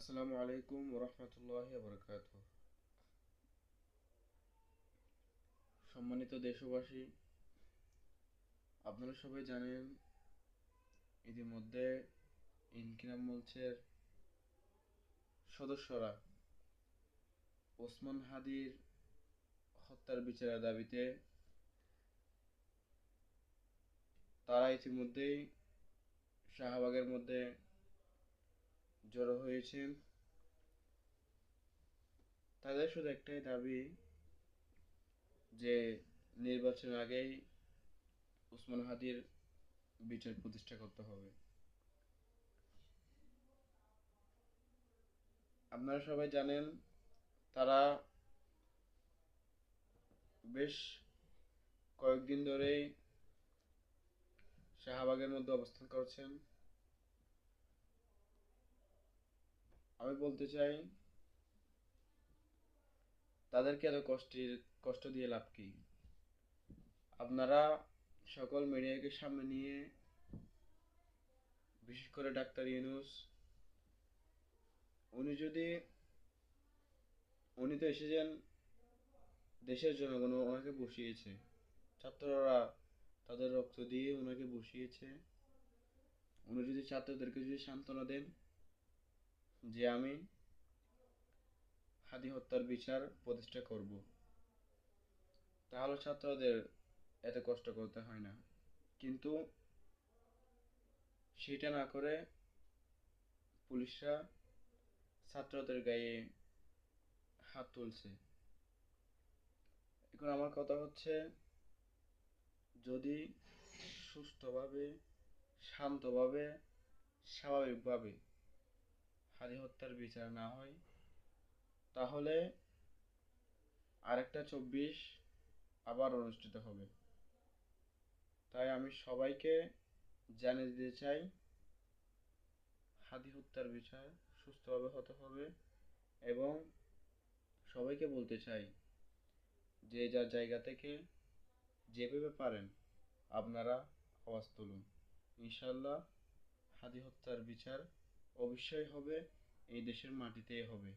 আসসালামু আলাইকুম ওরহমতুল্লাহি বারাকাতুহু। সম্মানিত দেশবাসী, আপনারা সবাই জানেন ইতিমধ্যে ইনকিলাব মঞ্চের সদস্যরা ওসমান হাদির হত্যার বিচারের দাবিতে তারা ইতিমধ্যেই শাহবাগের মধ্যে জড়ো হয়েছেন। তাদের শুধু একটাই দাবি যে নির্বাচনের আগেই ওসমান হাদির বিচার প্রতিষ্ঠা করতে হবে। আপনারা সবাই জানেন তারা বেশ কয়েকদিন ধরেই শাহবাগের মধ্যে অবস্থান করছেন। আমি বলতে চাই, তাদেরকে এত কষ্ট দিয়ে লাভ কি? আপনারা সকল মিডিয়াকে সামনে নিয়ে, বিশেষ করে ডাক্তার ইউনূস, উনি যদি উনি তো এসেছেন দেশের জনগণ ওনাকে বসিয়েছে, ছাত্ররা তাদের রক্ত দিয়ে ওনাকে বসিয়েছে। উনি যদি ছাত্রদেরকে যদি সান্ত্বনা দেন যে আমি হাদি হত্যার বিচার প্রতিষ্ঠা করব, তাহলে ছাত্রদের এত কষ্ট করতে হয় না। কিন্তু সেটা না করে পুলিশরা ছাত্রদের গায়ে হাত তুলছে। এখন আমার কথা হচ্ছে, যদি সুষ্ঠুভাবে, শান্তভাবে, স্বাভাবিকভাবে হাদি হত্যার বিচার না হয়, তাহলে আরেকটা ২৪ আবার অনুষ্ঠিত হবে। তাই আমি সবাইকে জানিয়ে দিতে চাই, হাদি হত্যার বিচার সুষ্ঠুভাবে হতে হবে। এবং সবাইকে বলতে চাই, যে যার জায়গা থেকে যেভাবে পারেন আপনারা আওয়াজ তুলুন। ইনশাল্লাহ হাদি হত্যার বিচার অবশ্যই হবে, এই দেশের মাটিতেই হবে।